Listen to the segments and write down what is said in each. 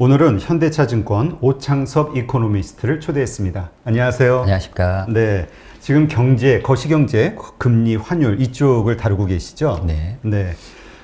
오늘은 현대차증권 오창섭 이코노미스트를 초대했습니다. 안녕하세요. 안녕하십니까. 네, 지금 경제, 거시경제, 금리, 환율 이쪽을 다루고 계시죠? 네. 네.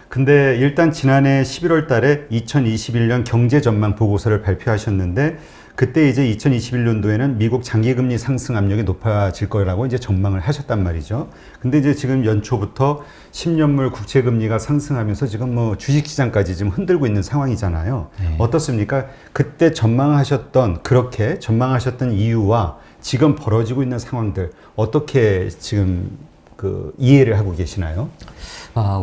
근데 일단 지난해 11월 달에 2021년 경제 전망 보고서를 발표하셨는데 그때 이제 2021년도에는 미국 장기금리 상승 압력이 높아질 거라고 이제 전망을 하셨단 말이죠. 근데 이제 지금 연초부터 10년물 국채금리가 상승하면서 지금 뭐 주식시장까지 지금 흔들고 있는 상황이잖아요. 네. 어떻습니까? 그때 그렇게 전망하셨던 이유와 지금 벌어지고 있는 상황들 어떻게 지금 이해를 하고 계시나요?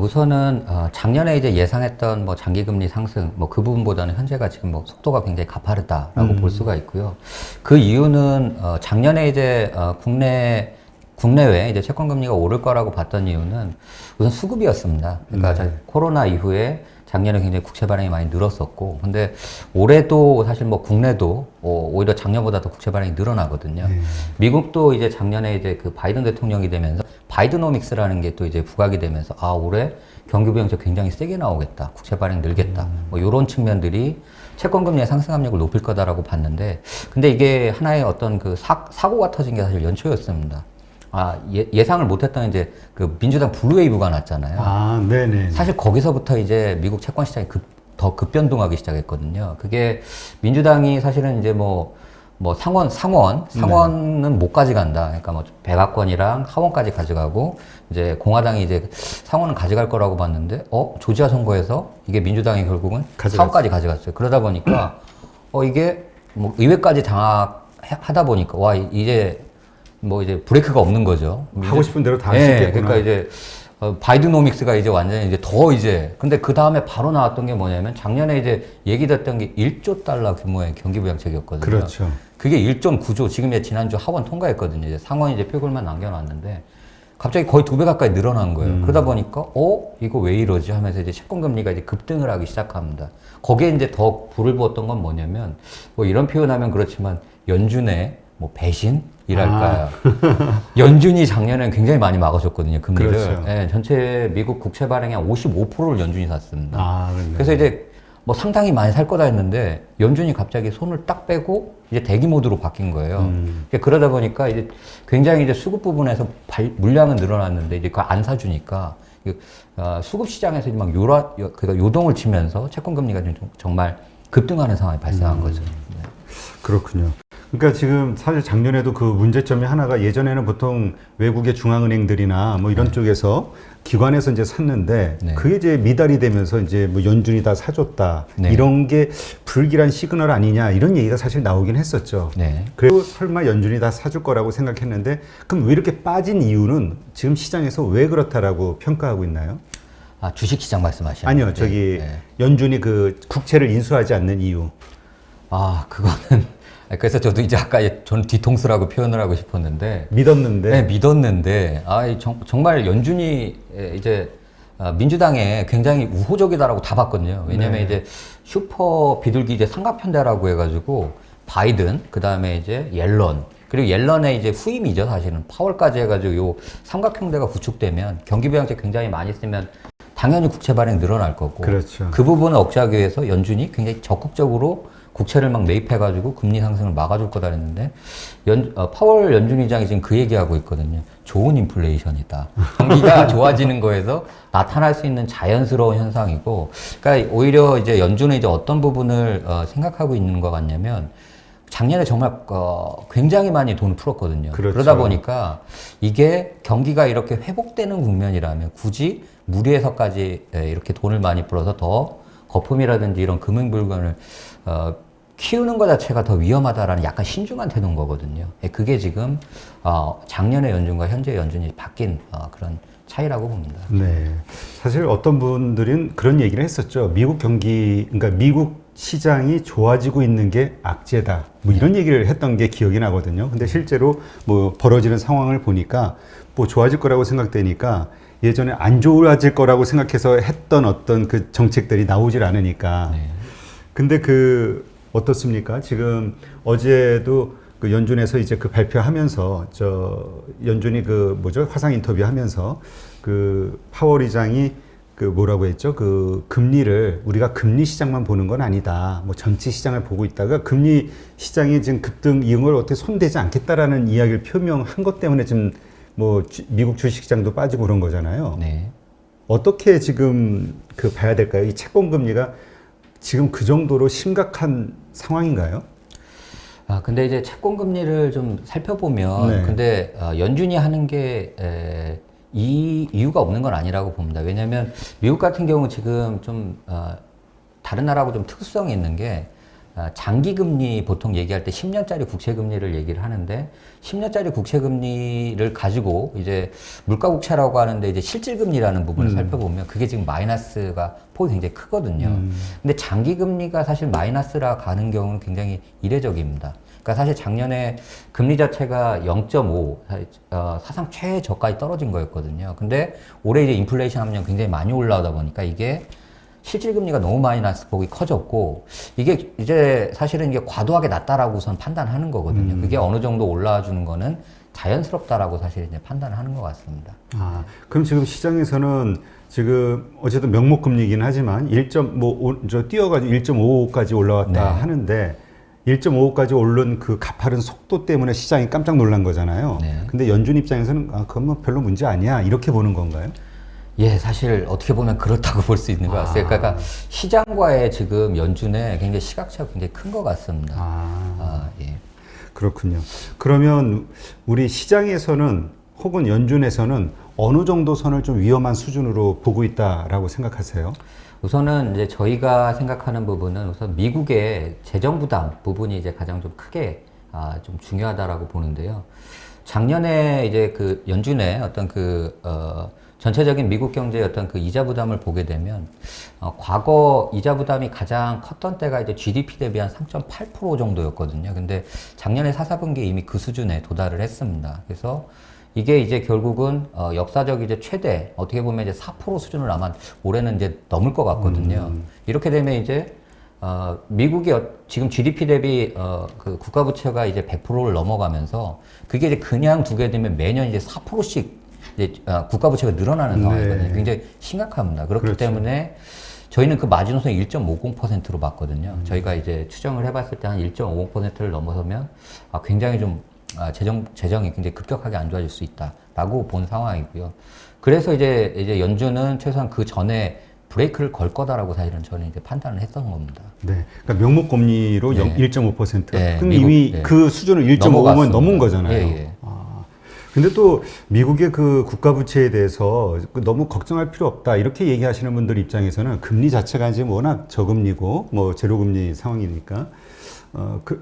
우선은 작년에 이제 예상했던 뭐 장기금리 상승 그 부분보다는 현재가 지금 뭐 속도가 굉장히 가파르다라고 볼 수가 있고요. 그 이유는 작년에 이제 국내외 이제 채권금리가 오를 거라고 봤던 이유는 우선 수급이었습니다. 그러니까 코로나 이후에 작년에 굉장히 국채 발행이 많이 늘었었고, 근데 올해도 사실 뭐 국내도 오히려 작년보다 더 국채 발행이 늘어나거든요. 미국도 이제 작년에 이제 그 바이든 대통령이 되면서 바이드노믹스라는 게 또 이제 부각이 되면서 올해 경기 부양책 굉장히 세게 나오겠다, 국채 발행 늘겠다, 뭐 이런 측면들이 채권금리의 상승 압력을 높일 거다라고 봤는데, 근데 이게 하나의 어떤 그 사고가 터진 게 사실 연초였습니다. 예상을 못했던 이제 그 민주당 블루웨이브가 났잖아요. 네네. 사실 거기서부터 이제 미국 채권 시장이 더 급변동하기 시작했거든요. 그게 민주당이 사실은 이제 상원은 못 가져간다. 그러니까 뭐 백악관이랑 하원까지 가져가고 이제 공화당이 이제 상원은 가져갈 거라고 봤는데 조지아 선거에서 이게 민주당이 결국은 상원까지 가져갔어요. 그러다 보니까 이게 뭐 의회까지 장악하다 보니까 이제 브레이크가 없는 거죠. 하고 싶은 대로 다 할 수 있겠구나. 그러니까 이제 바이드노믹스가 이제 완전히 근데 그 다음에 바로 나왔던 게 뭐냐면 작년에 이제 얘기됐던 게 1조 달러 규모의 경기부양책이었거든요. 그렇죠. 그게 1.9조, 지금 이제 지난주 하원 통과했거든요. 이제 상원이 이제 표결만 남겨놨는데 갑자기 거의 2배 가까이 늘어난 거예요. 그러다 보니까 이거 왜 이러지 하면서 이제 채권금리가 이제 급등을 하기 시작합니다. 거기에 이제 더 불을 부었던 건 뭐냐면 이런 표현하면 그렇지만 연준의 배신이랄까요. 연준이 작년에는 굉장히 많이 막아줬거든요, 금리를. 그렇죠. 네, 전체 미국 국채 발행의 한 55%를 연준이 샀습니다. 네. 그래서 이제 상당히 많이 살 거다 했는데 연준이 갑자기 손을 딱 빼고 이제 대기 모드로 바뀐 거예요. 그러다 보니까 이제 굉장히 이제 수급 부분에서 물량은 늘어났는데 이제 그거 안 사주니까 수급 시장에서 막 그러니까 요동을 치면서 채권 금리가 정말 급등하는 상황이 발생한 거죠. 네. 그렇군요. 그러니까 지금 사실 작년에도 그 문제점이 하나가 예전에는 보통 외국의 중앙은행들이나 뭐 이런 쪽에서 기관에서 이제 샀는데 그게 이제 미달이 되면서 이제 뭐 연준이 다 사줬다 이런 게 불길한 시그널 아니냐 이런 얘기가 사실 나오긴 했었죠. 그래도 설마 연준이 다 사줄 거라고 생각했는데 그럼 왜 이렇게 빠진 이유는 지금 시장에서 왜 그렇다라고 평가하고 있나요? 주식시장 말씀하시는 아니요, 연준이 그 국채를 인수하지 않는 이유. 그거는 그래서 저도 이제 아까 저는 뒤통수라고 표현을 하고 싶었는데 믿었는데 정말 연준이 이제 민주당에 굉장히 우호적이다라고 다 봤거든요. 왜냐면 이제 슈퍼 비둘기 이제 삼각편대라고 해가지고 바이든 그다음에 이제 옐런 그리고 옐런의 이제 후임이죠. 사실은 파월까지 해가지고 요 삼각형대가 구축되면 경기부양책 굉장히 많이 쓰면 당연히 국채 발행 늘어날 거고 그렇죠. 그 부분을 억제하기 위해서 연준이 굉장히 적극적으로 국채를 막 매입해가지고 금리 상승을 막아줄 거다 했는데 파월 연준 의장이 지금 그 얘기하고 있거든요. 좋은 인플레이션이다. 경기가 좋아지는 거에서 나타날 수 있는 자연스러운 현상이고, 그러니까 오히려 이제 연준은 이제 어떤 부분을 생각하고 있는 것 같냐면 작년에 정말 굉장히 많이 돈을 풀었거든요. 그렇죠. 그러다 보니까 이게 경기가 이렇게 회복되는 국면이라면 굳이 무리해서까지 이렇게 돈을 많이 풀어서 더 거품이라든지 이런 금융물건을 키우는 것 자체가 더 위험하다라는 약간 신중한 태도인 거거든요. 그게 지금 작년의 연준과 현재 연준이 바뀐 그런 차이라고 봅니다. 네. 사실 어떤 분들은 그런 얘기를 했었죠. 그러니까 미국 시장이 좋아지고 있는 게 악재다. 뭐 이런 얘기를 했던 게 기억이 나거든요. 근데 실제로 뭐 벌어지는 상황을 보니까 뭐 좋아질 거라고 생각되니까 예전에 안 좋아질 거라고 생각해서 했던 어떤 그 정책들이 나오질 않으니까. 근데 어떻습니까? 지금 어제도 그 연준에서 이제 그 발표하면서 연준이 화상 인터뷰 하면서 그 파월 의장이 그 뭐라고 했죠? 그 금리를 우리가 금리 시장만 보는 건 아니다. 뭐 전체 시장을 보고 있다가 금리 시장이 지금 급등 이런 걸 어떻게 손대지 않겠다라는 이야기를 표명한 것 때문에 지금 뭐 미국 주식시장도 빠지고 그런 거잖아요. 네. 어떻게 지금 그 봐야 될까요? 이 채권 금리가 지금 그 정도로 심각한 상황인가요? 근데 이제 채권 금리를 좀 살펴보면, 네. 근데 연준이 하는 게 이 이유가 없는 건 아니라고 봅니다. 왜냐하면 미국 같은 경우 지금 좀 다른 나라하고 좀 특수성이 있는 게 장기 금리 보통 얘기할 때 10년짜리 국채 금리를 얘기를 하는데 10년짜리 국채 금리를 가지고 이제 물가 국채라고 하는데 이제 실질 금리라는 부분을 살펴보면 그게 지금 마이너스가 폭이 굉장히 크거든요. 근데 장기 금리가 사실 마이너스라 가는 경우는 굉장히 이례적입니다. 그러니까 사실 작년에 금리 자체가 0.5 사상 최저까지 떨어진 거였거든요. 근데 올해 이제 인플레이션 함량 굉장히 많이 올라오다 보니까 이게 실질 금리가 너무 마이너스 폭이 커졌고 이게 이제 사실은 이게 과도하게 낮다라고 우선 판단하는 거거든요. 그게 어느 정도 올라와 주는 거는 자연스럽다라고 사실 이제 판단을 하는 것 같습니다. 그럼 지금 시장에서는 지금 어쨌든 명목금리이긴 하지만 1.5, 뛰어가지고 1.55까지 올라왔다 네. 하는데 1.55까지 오른 그 가파른 속도 때문에 시장이 깜짝 놀란 거잖아요. 네. 근데 연준 입장에서는 그건 뭐 별로 문제 아니야 이렇게 보는 건가요? 예, 사실 어떻게 보면 그렇다고 볼 수 있는 것 같아요. 그러니까 시장과의 지금 연준의 굉장히 시각차가 굉장히 큰 것 같습니다. 예. 그렇군요. 그러면 우리 시장에서는 혹은 연준에서는 어느 정도 선을 좀 위험한 수준으로 보고 있다라고 생각하세요? 우선은 이제 저희가 생각하는 부분은 우선 미국의 재정 부담 부분이 이제 가장 좀 크게 좀 중요하다라고 보는데요. 작년에 이제 그 연준의 어떤 전체적인 미국 경제의 어떤 그 이자 부담을 보게 되면 과거 이자 부담이 가장 컸던 때가 이제 GDP 대비 한 3.8% 정도였거든요. 근데 작년에 4분기에 이미 그 수준에 도달을 했습니다. 그래서 이게 이제 결국은 역사적 이제 최대 어떻게 보면 이제 4% 수준을 아마 올해는 이제 넘을 것 같거든요. 이렇게 되면 이제 미국이 지금 GDP 대비 그 국가 부채가 이제 100%를 넘어가면서 그게 이제 그냥 두게 되면 매년 이제 4%씩 이제 국가 부채가 늘어나는 상황이거든요. 굉장히 심각합니다. 그렇기 그렇죠. 때문에 저희는 그 마지노선 1.50%로 봤거든요. 저희가 이제 추정을 해봤을 때 한 1.50%를 넘어서면 굉장히 좀 재정이 굉장히 급격하게 안 좋아질 수 있다라고 본 상황이고요. 그래서 이제 연준은 최소한 그 전에 브레이크를 걸 거다라고 사실은 저는 이제 판단을 했던 겁니다. 네. 그러니까 명목금리로 네. 1.5%. 네, 그럼 미국, 이미 네. 그 수준을 1.5면 넘어갔습니다. 넘은 거잖아요. 예, 예. 근데 또 미국의 그 국가 부채에 대해서 너무 걱정할 필요 없다 이렇게 얘기하시는 분들 입장에서는 금리 자체가 지금 워낙 저금리고 뭐 제로금리 상황이니까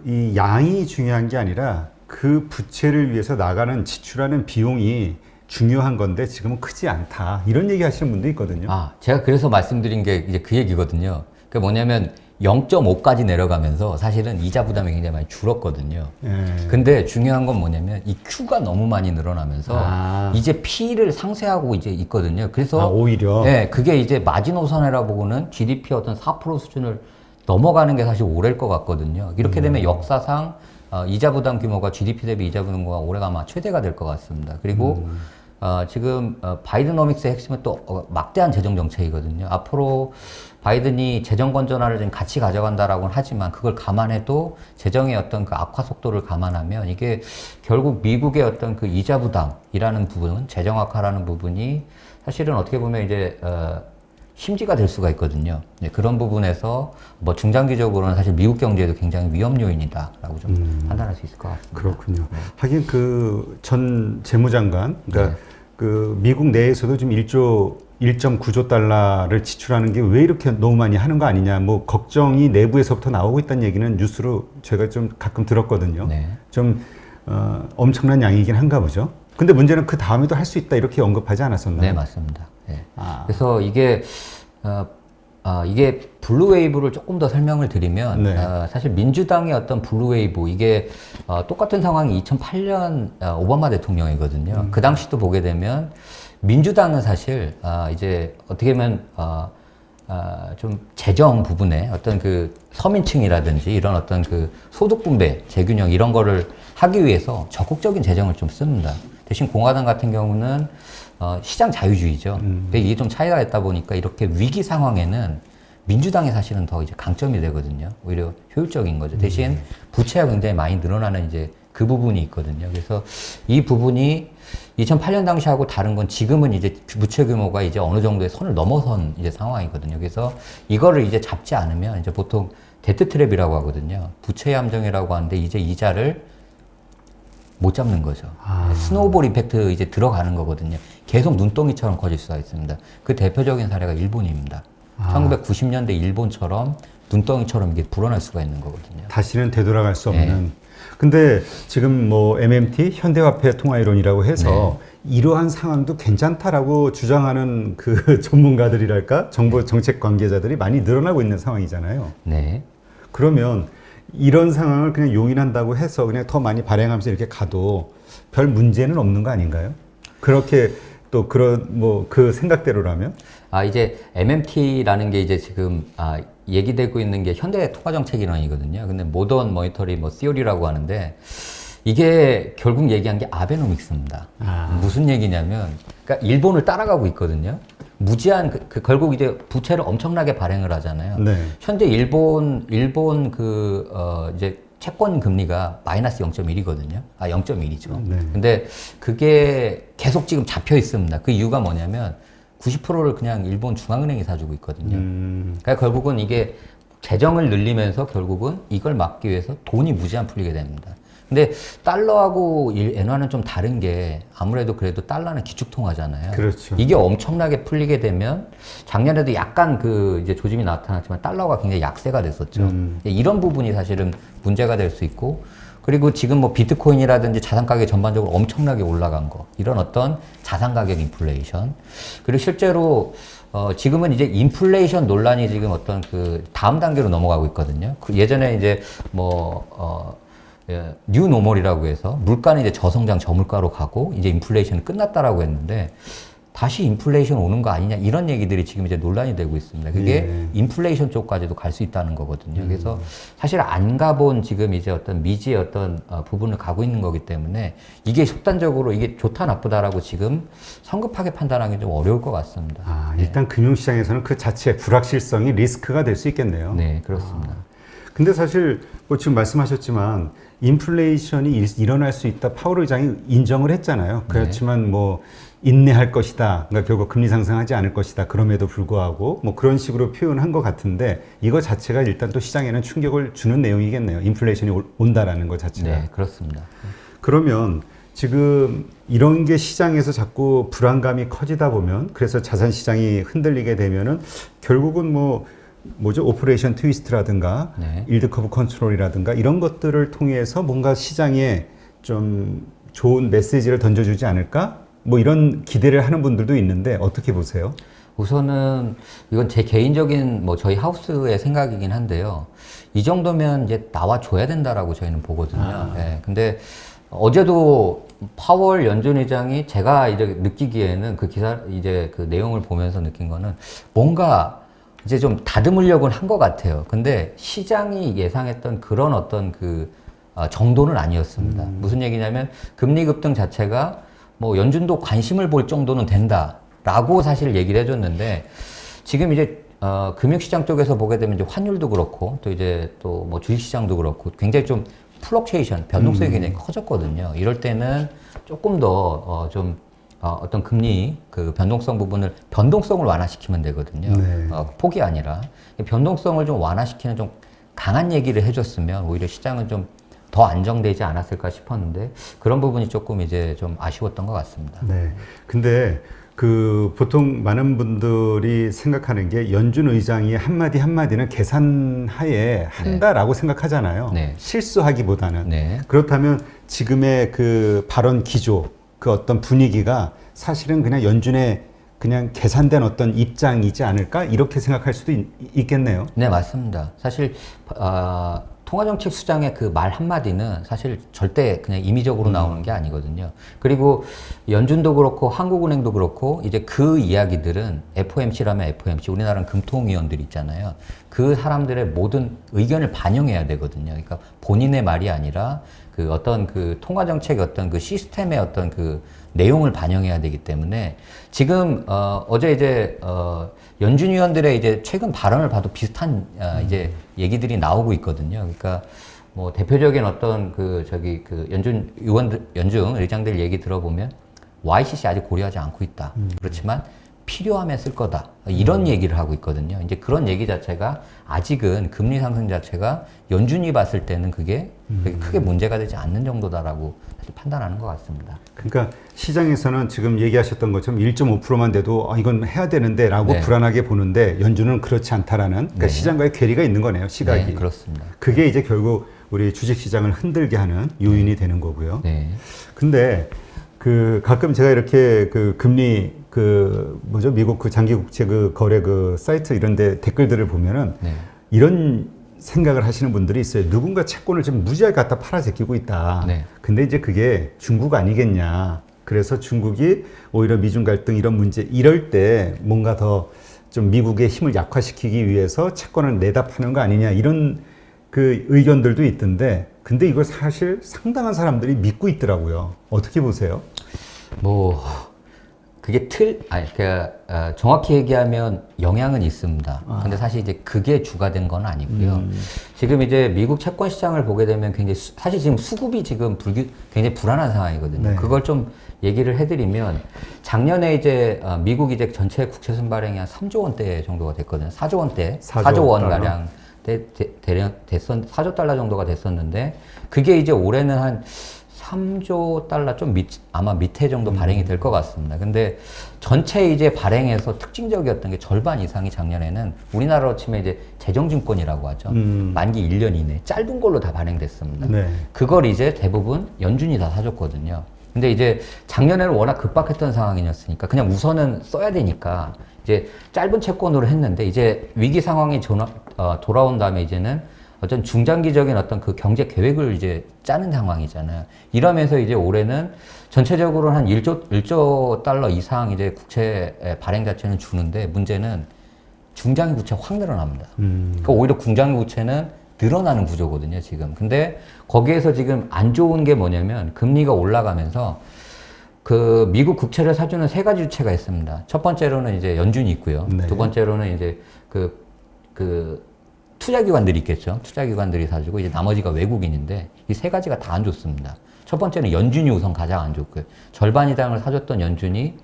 이 양이 중요한 게 아니라 그 부채를 위해서 나가는 지출하는 비용이 중요한 건데 지금은 크지 않다 이런 얘기 하시는 분도 있거든요. 제가 그래서 말씀드린 게 이제 그 얘기거든요. 그 뭐냐면 0.5까지 내려가면서 사실은 이자 부담이 굉장히 많이 줄었거든요. 예. 근데 중요한 건 뭐냐면 이 Q가 너무 많이 늘어나면서 이제 P를 상쇄하고 이제 있거든요. 그래서 오히려 네, 그게 이제 마지노선이라 보고는 GDP 어떤 4% 수준을 넘어가는 게 사실 올해일 것 같거든요. 이렇게 되면 역사상 이자 부담 규모가 GDP 대비 이자 부담과 올해가 아마 최대가 될 것 같습니다. 그리고 지금 바이드노믹스의 핵심은 또 막대한 재정 정책이거든요. 앞으로 바이든이 재정 건전화를 좀 같이 가져간다라고는 하지만 그걸 감안해도 재정의 어떤 그 악화 속도를 감안하면 이게 결국 미국의 어떤 그 이자 부담이라는 부분, 재정 악화라는 부분이 사실은 어떻게 보면 이제 심지가 될 수가 있거든요. 네, 그런 부분에서 뭐 중장기적으로는 사실 미국 경제에도 굉장히 위험 요인이다라고 좀 판단할 수 있을 것 같습니다. 그렇군요. 하긴 그 전 재무장관, 그러니까 그 미국 내에서도 지금 1.9조 달러를 지출하는 게 왜 이렇게 너무 많이 하는 거 아니냐, 뭐 걱정이 내부에서부터 나오고 있다는 얘기는 뉴스로 제가 좀 가끔 들었거든요. 네. 좀 엄청난 양이긴 한가 보죠. 근데 문제는 그 다음에도 할 수 있다 이렇게 언급하지 않았었나요? 네, 맞습니다. 네. 그래서 이게 블루웨이브를 조금 더 설명을 드리면 네. 사실 민주당의 어떤 블루웨이브 이게 똑같은 상황이 2008년 오바마 대통령이거든요. 그 당시도 보게 되면 민주당은 사실 이제 어떻게 보면 좀 재정 부분에 어떤 그 서민층이라든지 이런 어떤 그 소득 분배, 재균형 이런 거를 하기 위해서 적극적인 재정을 좀 씁니다. 대신 공화당 같은 경우는 시장 자유주의죠. 근데 이게 좀 차이가 있다 보니까 이렇게 위기 상황에는 민주당이 사실은 더 이제 강점이 되거든요. 오히려 효율적인 거죠. 대신 부채가 굉장히 많이 늘어나는 이제 그 부분이 있거든요. 그래서 이 부분이 2008년 당시하고 다른 건 지금은 이제 부채 규모가 이제 어느 정도의 선을 넘어선 이제 상황이거든요. 그래서 이거를 이제 잡지 않으면 이제 보통 데트 트랩이라고 하거든요. 부채 함정이라고 하는데 이제 이자를 못 잡는 거죠. 스노우볼 이펙트 이제 들어가는 거거든요. 계속 눈덩이처럼 커질 수가 있습니다. 그 대표적인 사례가 일본입니다. 1990년대 일본처럼 눈덩이처럼 이게 불어날 수가 있는 거거든요. 다시는 되돌아갈 수 없는. 근데 지금 뭐 MMT 현대화폐 통화 이론이라고 해서 이러한 상황도 괜찮다라고 주장하는 그 전문가들이랄까 정부 정책 관계자들이 많이 늘어나고 있는 상황이잖아요. 네. 그러면 이런 상황을 그냥 용인한다고 해서 그냥 더 많이 발행하면서 이렇게 가도 별 문제는 없는 거 아닌가요? 그렇게 또 그런 뭐 그 생각대로라면? 이제 MMT라는 게 이제 지금 얘기되고 있는 게 현대 통화정책이론이거든요. 근데 모던 모니터리 뭐 시오리라고 하는데 이게 결국 얘기한 게 아베노믹스입니다. 무슨 얘기냐면, 그러니까 일본을 따라가고 있거든요. 무제한 결국 이제 부채를 엄청나게 발행을 하잖아요. 네. 현재 일본 이제 채권 금리가 마이너스 0.1이거든요. 0.1이죠. 네. 근데 그게 계속 지금 잡혀 있습니다. 그 이유가 뭐냐면 90%를 그냥 일본 중앙은행이 사주고 있거든요. 그러니까 결국은 이게 재정을 늘리면서 결국은 이걸 막기 위해서 돈이 무제한 풀리게 됩니다. 근데 달러하고 엔화는 좀 다른 게 아무래도 그래도 달러는 기축통화잖아요. 그렇죠. 이게 엄청나게 풀리게 되면 작년에도 약간 그 이제 조짐이 나타났지만 달러가 굉장히 약세가 됐었죠. 이런 부분이 사실은 문제가 될 수 있고, 그리고 지금 뭐 비트코인이라든지 자산 가격이 전반적으로 엄청나게 올라간 거, 이런 어떤 자산 가격 인플레이션, 그리고 실제로 지금은 이제 인플레이션 논란이 지금 어떤 그 다음 단계로 넘어가고 있거든요. 그 예전에 이제 뉴 노멀이라고 해서 물가는 이제 저성장 저물가로 가고 이제 인플레이션이 끝났다라고 했는데 다시 인플레이션 오는 거 아니냐 이런 얘기들이 지금 이제 논란이 되고 있습니다. 그게 인플레이션 쪽까지도 갈 수 있다는 거거든요. 그래서 사실 안 가본 지금 이제 어떤 미지의 어떤 부분을 가고 있는 거기 때문에 이게 속단적으로 이게 좋다 나쁘다라고 지금 성급하게 판단하기 좀 어려울 것 같습니다. 일단 금융시장에서는 그 자체의 불확실성이 리스크가 될 수 있겠네요. 네, 그렇습니다. 근데 사실 뭐 지금 말씀하셨지만 인플레이션이 일어날 수 있다 파월 의장이 인정을 했잖아요. 그렇지만 뭐 인내할 것이다. 그러니까 결국 금리 상승하지 않을 것이다. 그럼에도 불구하고 뭐 그런 식으로 표현한 것 같은데 이거 자체가 일단 또 시장에는 충격을 주는 내용이겠네요. 인플레이션이 온다라는 것 자체가. 네, 그렇습니다. 그러면 지금 이런 게 시장에서 자꾸 불안감이 커지다 보면 그래서 자산 시장이 흔들리게 되면은 결국은 뭐죠? 오퍼레이션 트위스트라든가 일드 커브 컨트롤이라든가 이런 것들을 통해서 뭔가 시장에 좀 좋은 메시지를 던져주지 않을까? 뭐 이런 기대를 하는 분들도 있는데 어떻게 보세요? 우선은 이건 제 개인적인 뭐 저희 하우스의 생각이긴 한데요. 이 정도면 이제 나와줘야 된다라고 저희는 보거든요. 네. 근데 어제도 파월 연준 의장이 제가 이제 느끼기에는 그 기사 이제 그 내용을 보면서 느낀 거는 뭔가 이제 좀 다듬으려고는 한 것 같아요. 근데 시장이 예상했던 그런 어떤 그 정도는 아니었습니다. 무슨 얘기냐면 금리 급등 자체가 뭐 연준도 관심을 볼 정도는 된다라고 사실 얘기를 해줬는데 지금 이제 금융시장 쪽에서 보게 되면 이제 환율도 그렇고 또 이제 또 뭐 주식시장도 그렇고 굉장히 좀 플럭체이션 변동성이 굉장히 커졌거든요. 이럴 때는 조금 더 어떤 금리 그 변동성 부분을 변동성을 완화시키면 되거든요. 폭이 아니라 변동성을 좀 완화시키는 좀 강한 얘기를 해줬으면 오히려 시장은 좀 더 안정되지 않았을까 싶었는데 그런 부분이 조금 이제 좀 아쉬웠던 것 같습니다. 네. 근데 그 보통 많은 분들이 생각하는 게 연준 의장이 한마디 한마디는 계산하에 한다라고 생각하잖아요. 실수하기보다는. 그렇다면 지금의 그 발언 기조, 그 어떤 분위기가 사실은 그냥 연준의 그냥 계산된 어떤 입장이지 않을까? 이렇게 생각할 수도 있겠네요. 네, 맞습니다. 사실 통화정책 수장의 그 말 한마디는 사실 절대 그냥 임의적으로 나오는 게 아니거든요. 그리고 연준도 그렇고 한국은행도 그렇고 이제 그 이야기들은 FOMC라면 FOMC, 우리나라는 금통위원들 있잖아요. 그 사람들의 모든 의견을 반영해야 되거든요. 그러니까 본인의 말이 아니라 그 그 어떤 그 통화 정책의 어떤 그 시스템의 어떤 그 내용을 반영해야 되기 때문에 지금 어제 이제 연준 위원들의 이제 최근 발언을 봐도 비슷한 이제 얘기들이 나오고 있거든요. 그러니까 뭐 대표적인 어떤 그 저기 그 연준 의장들 얘기 들어보면 YCC 아직 고려하지 않고 있다. 그렇지만 필요하면 쓸 거다. 이런 얘기를 하고 있거든요. 이제 그런 얘기 자체가 아직은 금리 상승 자체가 연준이 봤을 때는 그게 크게 문제가 되지 않는 정도다라고 사실 판단하는 것 같습니다. 그러니까 시장에서는 지금 얘기하셨던 것처럼 1.5%만 돼도 이건 해야 되는데 라고 네. 불안하게 보는데 연준은 그렇지 않다라는 그러니까 네. 시장과의 괴리가 있는 거네요. 시각이. 네, 그렇습니다. 그게 이제 결국 우리 주식시장을 흔들게 하는 요인이 되는 거고요. 네. 근데 그 가끔 제가 이렇게 그 금리 그 뭐죠 미국 그 장기 국채 그 거래 그 사이트 이런데 댓글들을 보면은 네. 이런 생각을 하시는 분들이 있어요. 누군가 채권을 좀 무지하게 갖다 팔아 제끼고 있다. 네. 근데 이제 그게 중국 아니겠냐. 그래서 중국이 오히려 미중 갈등 이런 문제 이럴 때 뭔가 더 좀 미국의 힘을 약화시키기 위해서 채권을 내다 파는 거 아니냐 이런 그 의견들도 있던데 근데 이걸 사실 상당한 사람들이 믿고 있더라고요. 어떻게 보세요? 뭐 그게 정확히 얘기하면 영향은 있습니다. 근데 사실 이제 그게 주가 된 건 아니고요. 지금 이제 미국 채권 시장을 보게 되면 굉장히 사실 지금 수급이 지금 굉장히 불안한 상황이거든요. 네. 그걸 좀 얘기를 해드리면 작년에 이제 미국 이제 전체 국채 순발행이 한 3조 원대 정도가 됐거든요. 4조 원대, 4조 원 달러. 가량 대략 4조 달러 정도가 됐었는데 그게 이제 올해는 한 3조 달러 좀 아마 밑에 정도 발행이 될 것 같습니다. 근데 전체 이제 발행에서 특징적이었던 게 절반 이상이 작년에는 우리나라로 치면 이제 재정증권이라고 하죠. 만기 1년 이내 짧은 걸로 다 발행됐습니다. 네. 그걸 이제 대부분 연준이 다 사줬거든요. 근데 이제 작년에는 워낙 급박했던 상황이었으니까 그냥 우선은 써야 되니까 이제 짧은 채권으로 했는데 이제 위기 상황이 돌아온 다음에 이제는 어떤 중장기적인 어떤 그 경제 계획을 이제 짜는 상황이잖아요. 이러면서 이제 올해는 전체적으로 한 1조 달러 이상 이제 국채 발행 자체는 주는데 문제는 중장기 국채 확 늘어납니다. 그러니까 오히려 중장기 국채는 늘어나는 구조거든요, 지금. 근데 거기에서 지금 안 좋은 게 뭐냐면 금리가 올라가면서 그 미국 국채를 사주는 세 가지 주체가 있습니다. 첫 번째로는 이제 연준이 있고요. 네. 두 번째로는 이제 그 투자기관들이 있겠죠. 투자기관들이 사주고 이제 나머지가 외국인인데 이 세 가지가 다 안 좋습니다. 첫 번째는 연준이 우선 가장 안 좋고요. 절반 이상을 사줬던 연준이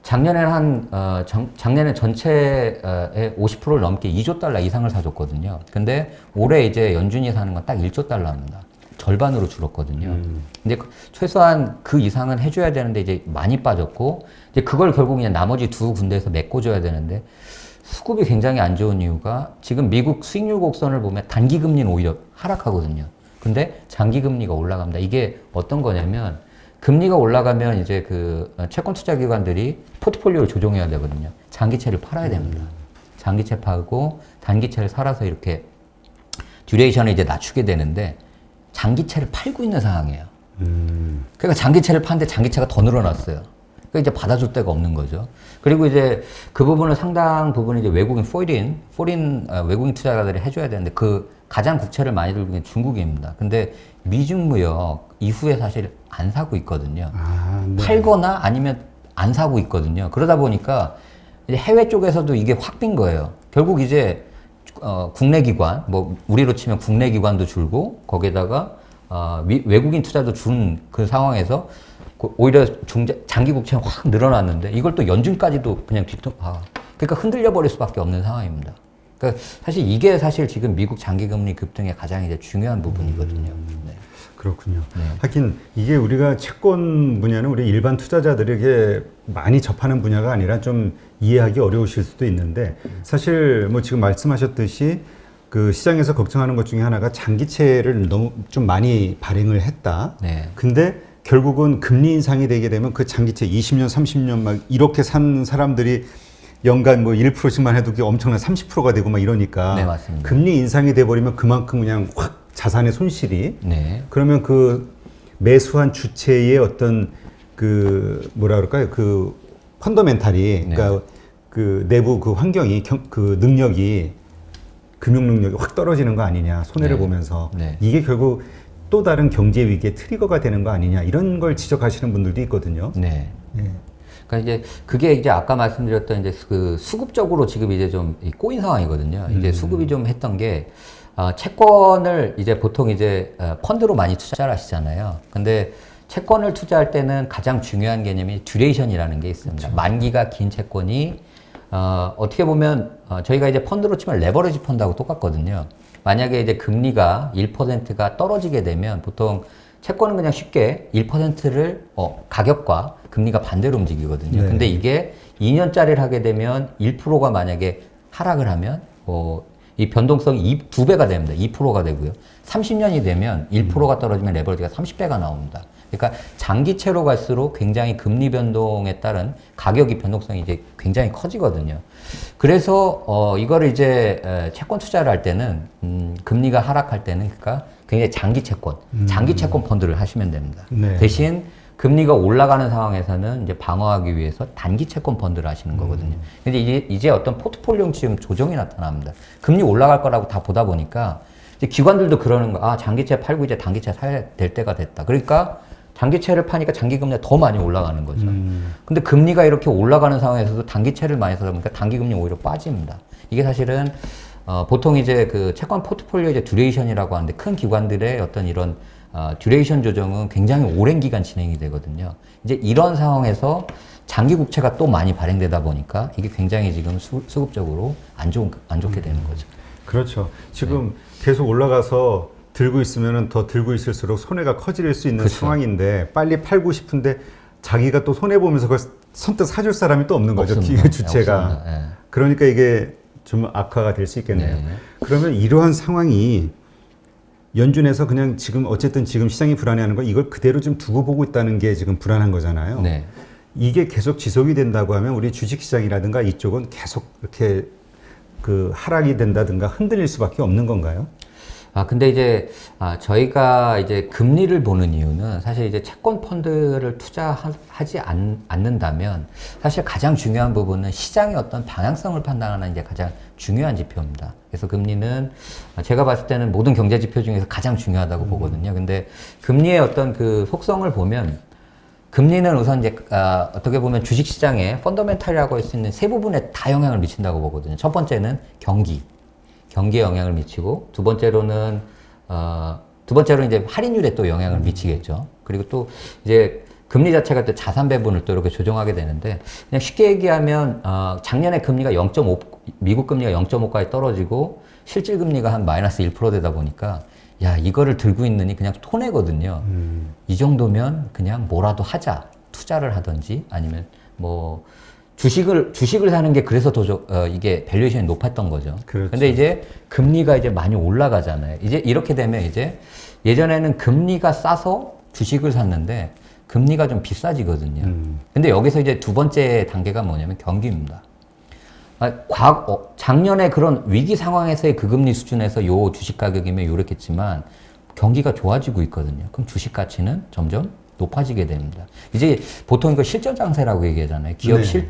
작년에는 작년에 전체의 50%를 넘게 2조 달러 이상을 사줬거든요. 근데 올해 이제 연준이 사는 건 딱 1조 달러입니다. 절반으로 줄었거든요. 근데 최소한 그 이상은 해줘야 되는데 이제 많이 빠졌고 이제 그걸 결국 그냥 나머지 두 군데에서 메꿔줘야 되는데 수급이 굉장히 안 좋은 이유가 지금 미국 수익률 곡선을 보면 단기 금리는 오히려 하락하거든요. 근데 장기 금리가 올라갑니다. 이게 어떤 거냐면 금리가 올라가면 이제 그 채권 투자 기관들이 포트폴리오를 조정해야 되거든요. 장기채를 팔아야 됩니다. 장기채 팔고 단기채를 살아서 이렇게 듀레이션을 이제 낮추게 되는데 장기채를 팔고 있는 상황이에요. 그러니까 장기채를 파는데 장기채가 더 늘어났어요. 그러니까 이제 받아줄 데가 없는 거죠. 그리고 이제 그 부분을 상당 부분 이제 외국인 외국인 투자자들이 해줘야 되는데 그 가장 국채를 많이 들고 있는 중국입니다. 근데 미중 무역 이후에 사실 안 사고 있거든요. 네. 팔거나 아니면 안 사고 있거든요. 그러다 보니까 이제 해외 쪽에서도 이게 확 빈 거예요. 결국 이제 국내 기관, 뭐 우리로 치면 국내 기관도 줄고 거기에다가 외국인 투자도 준 그 상황에서 오히려 장기 국채는 확 늘어났는데 이걸 또 연준까지도 그냥 그러니까 흔들려 버릴 수밖에 없는 상황입니다. 그러니까 사실 이게 사실 지금 미국 장기 금리 급등의 가장 이제 중요한 부분이거든요. 네. 그렇군요. 네. 하긴 이게 우리가 채권 분야는 우리 일반 투자자들에게 많이 접하는 분야가 아니라 좀 이해하기 어려우실 수도 있는데 사실 뭐 지금 말씀하셨듯이 그 시장에서 걱정하는 것 중에 하나가 장기채를 너무 좀 많이 발행을 했다. 네. 근데 결국은 금리 인상이 되게 되면 그 장기채 20년, 30년 막 이렇게 산 사람들이 연간 뭐 1%씩만 해도 그게 엄청난 30%가 되고 막 이러니까 네, 맞습니다. 금리 인상이 돼 버리면 그만큼 그냥 확 자산의 손실이 네. 그러면 그 매수한 주체의 어떤 그 뭐라 그럴까요? 그 펀더멘탈이 네. 그러니까 그 내부 그 환경이 그 능력이 금융 능력이 확 떨어지는 거 아니냐 손해를 네. 보면서 네. 이게 결국 또 다른 경제 위기의 트리거가 되는 거 아니냐 이런 걸 지적하시는 분들도 있거든요. 네. 예. 그러니까 이제 그게 이제 아까 말씀드렸던 이제 그 수급적으로 지금 이제 좀 꼬인 상황이거든요. 이제 수급이 좀 했던 게 채권을 이제 보통 이제 펀드로 많이 투자를 하시잖아요. 근데 채권을 투자할 때는 가장 중요한 개념이 듀레이션이라는 게 있습니다. 그렇죠. 만기가 긴 채권이 어떻게 보면 저희가 이제 펀드로 치면 레버리지 펀드하고 똑같거든요. 만약에 이제 금리가 1%가 떨어지게 되면 보통 채권은 그냥 쉽게 1%를 가격과 금리가 반대로 움직이거든요. 네. 근데 이게 2년짜리를 하게 되면 1%가 만약에 하락을 하면 이 변동성이 2배가 됩니다. 2%가 되고요. 30년이 되면 1%가 떨어지면 레버리지가 30배가 나옵니다. 그러니까 장기채로 갈수록 굉장히 금리 변동에 따른 가격이 변동성이 이제 굉장히 커지거든요. 그래서 이거를 이제 채권 투자를 할 때는 금리가 하락할 때는 그러니까 굉장히 장기 채권 펀드를 하시면 됩니다. 네. 대신 금리가 올라가는 상황에서는 이제 방어하기 위해서 단기 채권 펀드를 하시는 거거든요. 근데 이제 어떤 포트폴리오 지금 조정이 나타납니다. 금리 올라갈 거라고 다 보다 보니까 이제 기관들도 그러는 거, 장기채 팔고 이제 단기채 사야 될 때가 됐다. 그러니까 장기채를 파니까 장기금리가 더 많이 올라가는 거죠. 근데 금리가 이렇게 올라가는 상황에서도 단기채를 많이 사다 보니까 단기금리 오히려 빠집니다. 이게 사실은 보통 이제 그 채권 포트폴리오 이제 듀레이션이라고 하는데 큰 기관들의 어떤 이런 듀레이션 조정은 굉장히 오랜 기간 진행이 되거든요. 이제 이런 상황에서 장기 국채가 또 많이 발행되다 보니까 이게 굉장히 지금 수급적으로 안 좋게 되는 거죠. 그렇죠. 지금 계속 올라가서 들고 있으면 더 들고 있을수록 손해가 커질 수 있는 그쵸. 상황인데 빨리 팔고 싶은데 자기가 또 손해보면서 그걸 선뜻 사줄 사람이 또 없는 거죠. 없습니다. 기회 주체가. 네. 그러니까 이게 좀 악화가 될 수 있겠네요. 네. 그러면 이러한 상황이 연준에서 그냥 지금 어쨌든 지금 시장이 불안해하는 거 이걸 그대로 좀 두고 보고 있다는 게 지금 불안한 거잖아요. 네. 이게 계속 지속이 된다고 하면 우리 주식시장이라든가 이쪽은 계속 이렇게 그 하락이 된다든가 흔들릴 수밖에 없는 건가요? 근데 이제, 저희가 이제 금리를 보는 이유는 사실 이제 채권 펀드를 투자하지 않는다면 사실 가장 중요한 부분은 시장의 어떤 방향성을 판단하는 이제 가장 중요한 지표입니다. 그래서 금리는 제가 봤을 때는 모든 경제 지표 중에서 가장 중요하다고 보거든요. 근데 금리의 어떤 그 속성을 보면 금리는 우선 이제, 어떻게 보면 주식 시장에 펀더멘탈이라고 할 수 있는 세 부분에 다 영향을 미친다고 보거든요. 첫 번째는 경기에 영향을 미치고 두 번째로는 이제 할인율에 또 영향을 미치겠죠. 그리고 또 이제 금리 자체가 또 자산 배분을 또 이렇게 조정하게 되는데 그냥 쉽게 얘기하면 작년에 금리가 0.5 미국 금리가 0.5까지 떨어지고 실질 금리가 한 마이너스 1% 되다 보니까 야 이거를 들고 있느니 그냥 손해거든요. 이 정도면 그냥 뭐라도 하자 투자를 하든지 아니면 뭐 주식을 사는 게 그래서 이게 밸류에이션이 높았던 거죠. 그렇죠. 근데 이제 금리가 이제 많이 올라가잖아요. 이제 이렇게 되면 이제 예전에는 금리가 싸서 주식을 샀는데 금리가 좀 비싸지거든요. 근데 여기서 이제 두 번째 단계가 뭐냐면 경기입니다. 작년에 그런 위기 상황에서의 그 금리 수준에서 요 주식 가격이면 요렇겠지만 경기가 좋아지고 있거든요. 그럼 주식 가치는 점점 높아지게 됩니다. 이제 보통 이거 실적 장세라고 얘기하잖아요. 기업 네.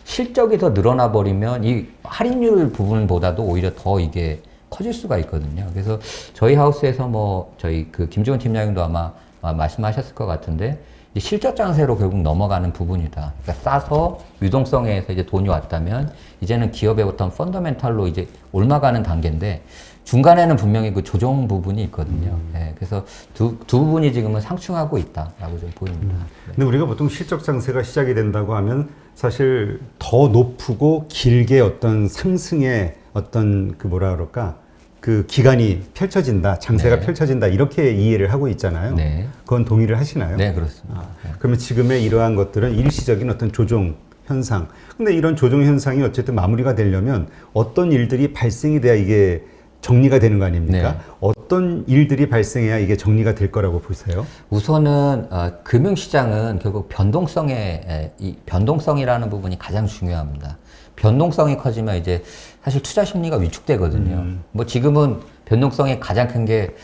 실적이 더 늘어나 버리면 이 할인율 부분보다도 오히려 더 이게 커질 수가 있거든요. 그래서 저희 하우스에서 뭐 저희 그 김종훈 팀장님도 아마 말씀하셨을 것 같은데 이제 실적 장세로 결국 넘어가는 부분이다. 그러니까 싸서 유동성에서 이제 돈이 왔다면 이제는 기업의 어떤 펀더멘탈로 이제 올라가는 단계인데 중간에는 분명히 그 조정 부분이 있거든요. 네, 그래서 두 부분이 지금은 상충하고 있다라고 좀 보입니다. 네. 근데 우리가 보통 실적 장세가 시작이 된다고 하면 사실 더 높고 길게 어떤 상승의 어떤 그 뭐라 그럴까 그 기간이 펼쳐진다, 장세가 네. 펼쳐진다 이렇게 이해를 하고 있잖아요. 네. 그건 동의를 하시나요? 네, 그렇습니다. 그러면 지금의 이러한 것들은 일시적인 어떤 조정 현상. 근데 이런 조정 현상이 어쨌든 마무리가 되려면 어떤 일들이 발생이 돼야 이게 정리가 되는 거 아닙니까? 네. 어떤 일들이 발생해야 이게 정리가 될 거라고 보세요? 우선은 금융시장은 결국 변동성이라는 부분이 가장 중요합니다. 변동성이 커지면 이제 사실 투자 심리가 위축되거든요. 뭐 지금은 변동성이 가장 큰 게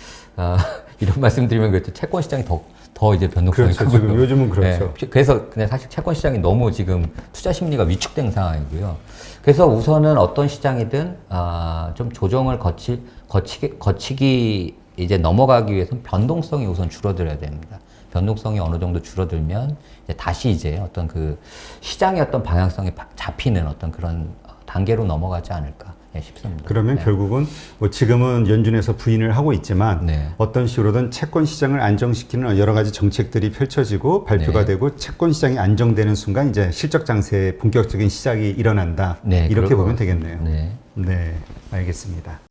이런 말씀드리면 그렇죠. 채권 시장이 더 이제 변동성이 그렇죠. 크고요. 지금 요즘은 그렇죠. 네. 그래서 그냥 사실 채권 시장이 너무 지금 투자 심리가 위축된 상황이고요. 그래서 우선은 어떤 시장이든 좀 조정을 거치기 이제 넘어가기 위해서는 변동성이 우선 줄어들어야 됩니다. 변동성이 어느 정도 줄어들면 이제 다시 이제 어떤 그 시장의 어떤 방향성이 잡히는 어떤 그런 단계로 넘어가지 않을까 싶습니다. 그러면 네. 결국은 뭐 지금은 연준에서 부인을 하고 있지만 네. 어떤 식으로든 채권 시장을 안정시키는 여러 가지 정책들이 펼쳐지고 발표가 네. 되고 채권 시장이 안정되는 순간 이제 실적 장세의 본격적인 시작이 일어난다. 네, 이렇게 그럴 보면 것 되겠네요. 네. 네, 알겠습니다.